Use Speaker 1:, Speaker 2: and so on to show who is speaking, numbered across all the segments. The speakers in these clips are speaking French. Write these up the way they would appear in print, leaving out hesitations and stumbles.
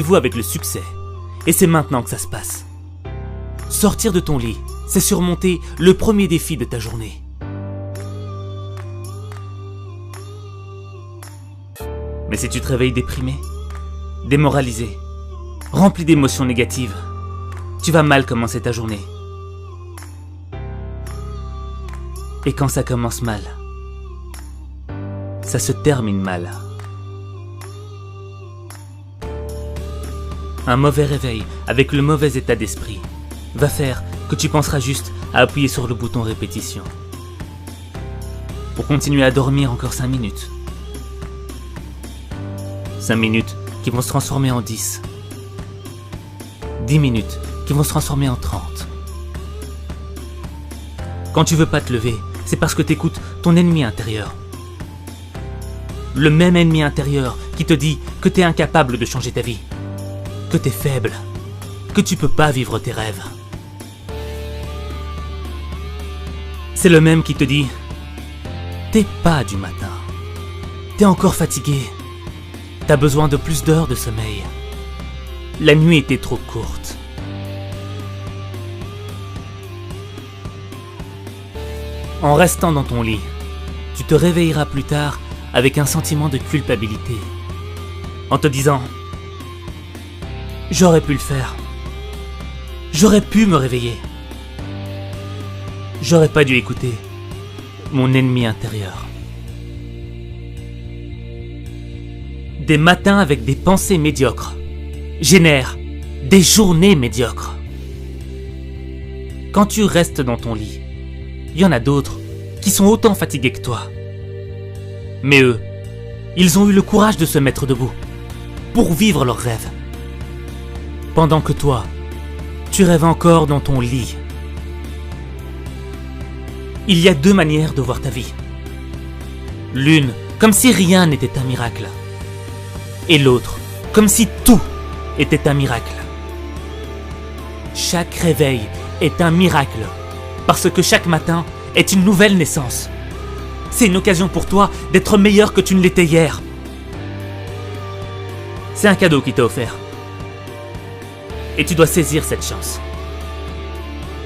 Speaker 1: Vous avec le succès. Et c'est maintenant que ça se passe. Sortir de ton lit, c'est surmonter le premier défi de ta journée. Mais si tu te réveilles déprimé, démoralisé, rempli d'émotions négatives, tu vas mal commencer ta journée. Et quand ça commence mal, ça se termine mal. Un mauvais réveil avec le mauvais état d'esprit va faire que tu penseras juste à appuyer sur le bouton répétition pour continuer à dormir encore 5 minutes. 5 minutes qui vont se transformer en 10. 10 minutes qui vont se transformer en 30. Quand tu veux pas te lever, c'est parce que t'écoutes ton ennemi intérieur. Le même ennemi intérieur qui te dit que t'es incapable de changer ta vie, que t'es faible, que tu peux pas vivre tes rêves. C'est le même qui te dit « T'es pas du matin, t'es encore fatigué, t'as besoin de plus d'heures de sommeil, la nuit était trop courte. » En restant dans ton lit, tu te réveilleras plus tard avec un sentiment de culpabilité, en te disant « J'aurais pu le faire, j'aurais pu me réveiller. J'aurais pas dû écouter mon ennemi intérieur. » Des matins avec des pensées médiocres génèrent des journées médiocres. Quand tu restes dans ton lit, il y en a d'autres qui sont autant fatigués que toi. Mais eux, ils ont eu le courage de se mettre debout pour vivre leurs rêves. Pendant que toi, tu rêves encore dans ton lit. Il y a 2 manières de voir ta vie. L'une, comme si rien n'était un miracle. Et l'autre, comme si tout était un miracle. Chaque réveil est un miracle, parce que chaque matin est une nouvelle naissance. C'est une occasion pour toi d'être meilleur que tu ne l'étais hier. C'est un cadeau qui t'est offert. Et tu dois saisir cette chance.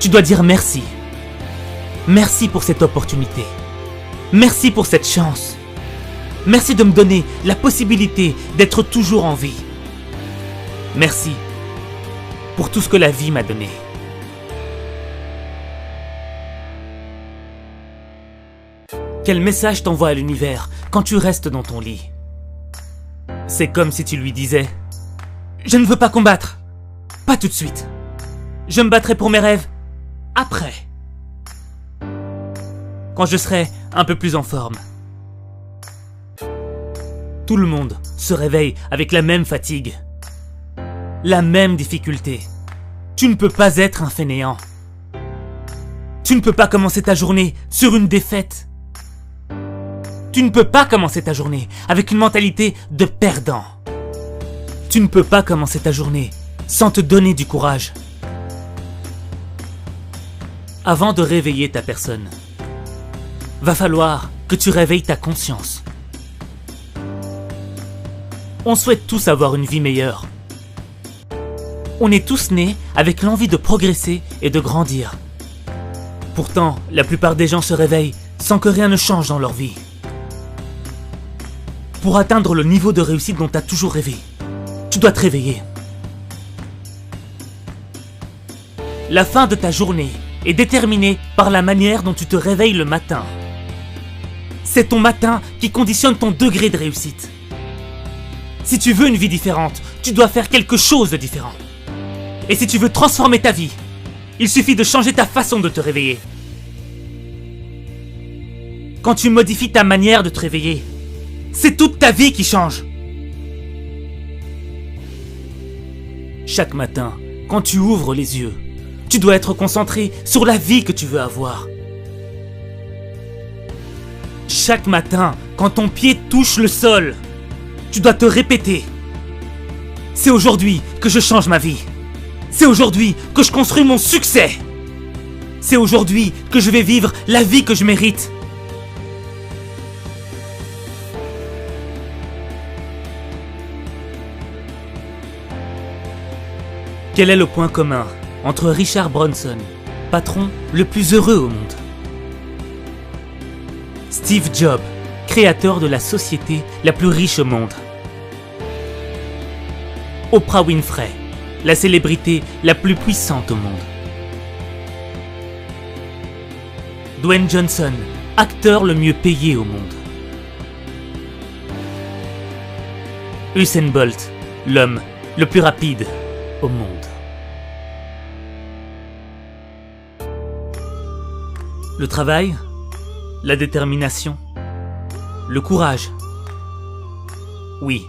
Speaker 1: Tu dois dire merci. Merci pour cette opportunité. Merci pour cette chance. Merci de me donner la possibilité d'être toujours en vie. Merci pour tout ce que la vie m'a donné. Quel message t'envoie à l'univers quand tu restes dans ton lit? C'est comme si tu lui disais « Je ne veux pas combattre. Pas tout de suite. Je me battrai pour mes rêves après. Quand je serai un peu plus en forme. » Tout le monde se réveille avec la même fatigue, la même difficulté. Tu ne peux pas être un fainéant. Tu ne peux pas commencer ta journée sur une défaite. Tu ne peux pas commencer ta journée avec une mentalité de perdant. Tu ne peux pas commencer ta journée sans te donner du courage. Avant de réveiller ta personne, va falloir que tu réveilles ta conscience. On souhaite tous avoir une vie meilleure. On est tous nés avec l'envie de progresser et de grandir. Pourtant, la plupart des gens se réveillent sans que rien ne change dans leur vie. Pour atteindre le niveau de réussite dont tu as toujours rêvé, tu dois te réveiller. La fin de ta journée est déterminée par la manière dont tu te réveilles le matin. C'est ton matin qui conditionne ton degré de réussite. Si tu veux une vie différente, tu dois faire quelque chose de différent. Et si tu veux transformer ta vie, il suffit de changer ta façon de te réveiller. Quand tu modifies ta manière de te réveiller, c'est toute ta vie qui change. Chaque matin, quand tu ouvres les yeux, tu dois être concentré sur la vie que tu veux avoir. Chaque matin, quand ton pied touche le sol, tu dois te répéter « C'est aujourd'hui que je change ma vie. C'est aujourd'hui que je construis mon succès. C'est aujourd'hui que je vais vivre la vie que je mérite. » Quel est le point commun entre Richard Branson, patron le plus heureux au monde, Steve Jobs, créateur de la société la plus riche au monde, Oprah Winfrey, la célébrité la plus puissante au monde, Dwayne Johnson, acteur le mieux payé au monde, Usain Bolt, l'homme le plus rapide au monde. Le travail, la détermination, le courage. Oui.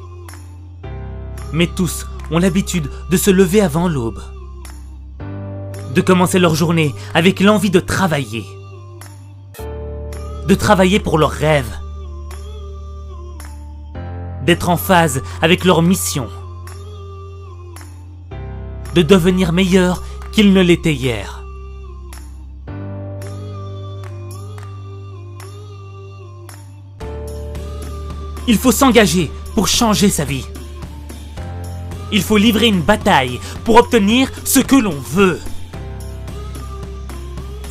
Speaker 1: Mais tous ont l'habitude de se lever avant l'aube, de commencer leur journée avec l'envie de travailler pour leurs rêves, d'être en phase avec leur mission, de devenir meilleurs qu'ils ne l'étaient hier. Il faut s'engager pour changer sa vie. Il faut livrer une bataille pour obtenir ce que l'on veut.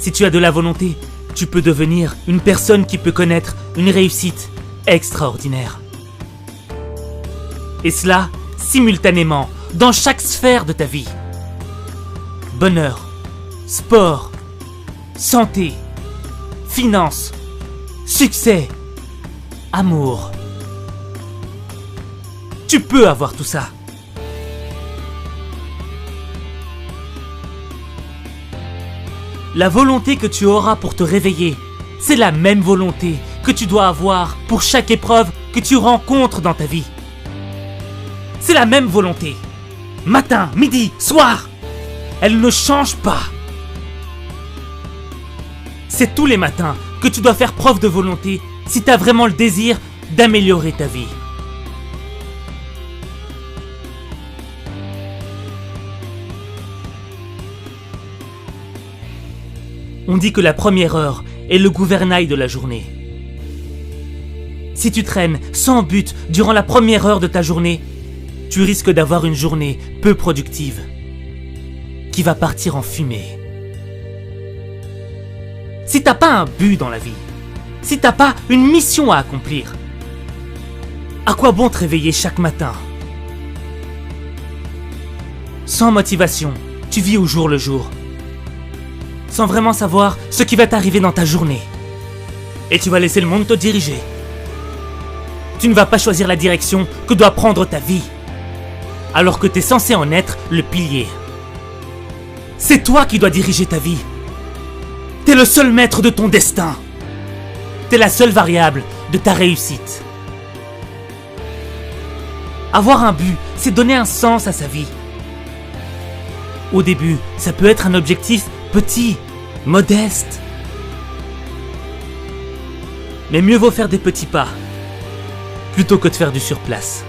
Speaker 1: Si tu as de la volonté, tu peux devenir une personne qui peut connaître une réussite extraordinaire. Et cela, simultanément, dans chaque sphère de ta vie. Bonheur, sport, santé, finances, succès, amour. Tu peux avoir tout ça. La volonté que tu auras pour te réveiller, c'est la même volonté que tu dois avoir pour chaque épreuve que tu rencontres dans ta vie. C'est la même volonté. Matin, midi, soir. Elle ne change pas. C'est tous les matins que tu dois faire preuve de volonté si tu as vraiment le désir d'améliorer ta vie. On dit que la première heure est le gouvernail de la journée. Si tu traînes sans but durant la première heure de ta journée, tu risques d'avoir une journée peu productive, qui va partir en fumée. Si t'as pas un but dans la vie, si t'as pas une mission à accomplir, à quoi bon te réveiller chaque matin? Sans motivation, tu vis au jour le jour, sans vraiment savoir ce qui va t'arriver dans ta journée. Et tu vas laisser le monde te diriger. Tu ne vas pas choisir la direction que doit prendre ta vie, alors que tu es censé en être le pilier. C'est toi qui dois diriger ta vie. T'es le seul maître de ton destin. T'es la seule variable de ta réussite. Avoir un but, c'est donner un sens à sa vie. Au début, ça peut être un objectif petit, modeste. Mais mieux vaut faire des petits pas, plutôt que de faire du surplace.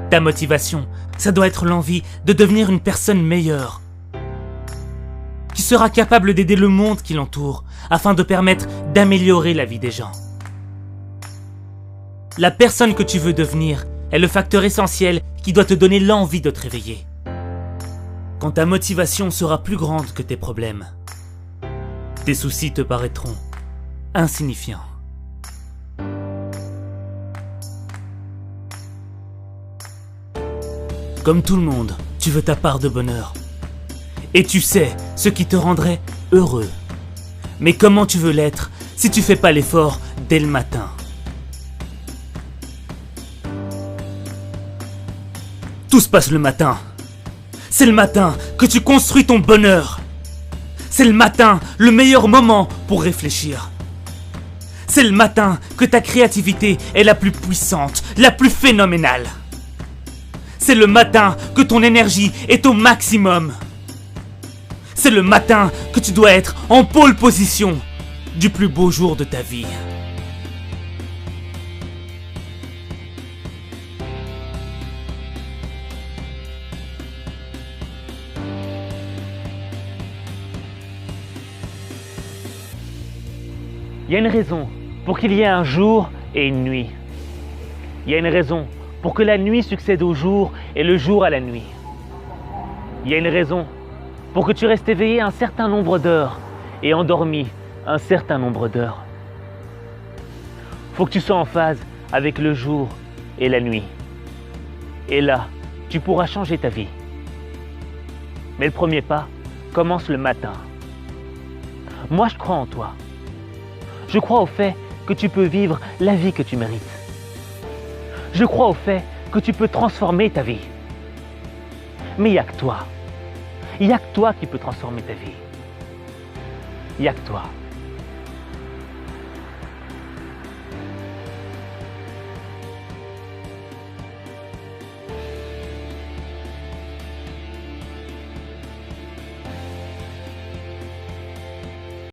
Speaker 1: Ta motivation, ça doit être l'envie de devenir une personne meilleure, qui sera capable d'aider le monde qui l'entoure, afin de permettre d'améliorer la vie des gens. La personne que tu veux devenir est le facteur essentiel qui doit te donner l'envie de te réveiller. Quand ta motivation sera plus grande que tes problèmes, tes soucis te paraîtront insignifiants. Comme tout le monde, tu veux ta part de bonheur. Et tu sais ce qui te rendrait heureux. Mais comment tu veux l'être si tu fais pas l'effort dès le matin? Tout se passe le matin. C'est le matin que tu construis ton bonheur. C'est le matin le meilleur moment pour réfléchir. C'est le matin que ta créativité est la plus puissante, la plus phénoménale. C'est le matin que ton énergie est au maximum. C'est le matin que tu dois être en pole position du plus beau jour de ta vie. Il y a une raison pour qu'il y ait un jour et une nuit. Il y a une raison pour que la nuit succède au jour et le jour à la nuit. Il y a une raison pour que tu restes éveillé un certain nombre d'heures et endormi un certain nombre d'heures. Faut que tu sois en phase avec le jour et la nuit. Et là, tu pourras changer ta vie. Mais le premier pas commence le matin. Moi, je crois en toi. Je crois au fait que tu peux vivre la vie que tu mérites. Je crois au fait que tu peux transformer ta vie. Mais il n'y a que toi. Il n'y a que toi qui peux transformer ta vie. Il n'y a que toi.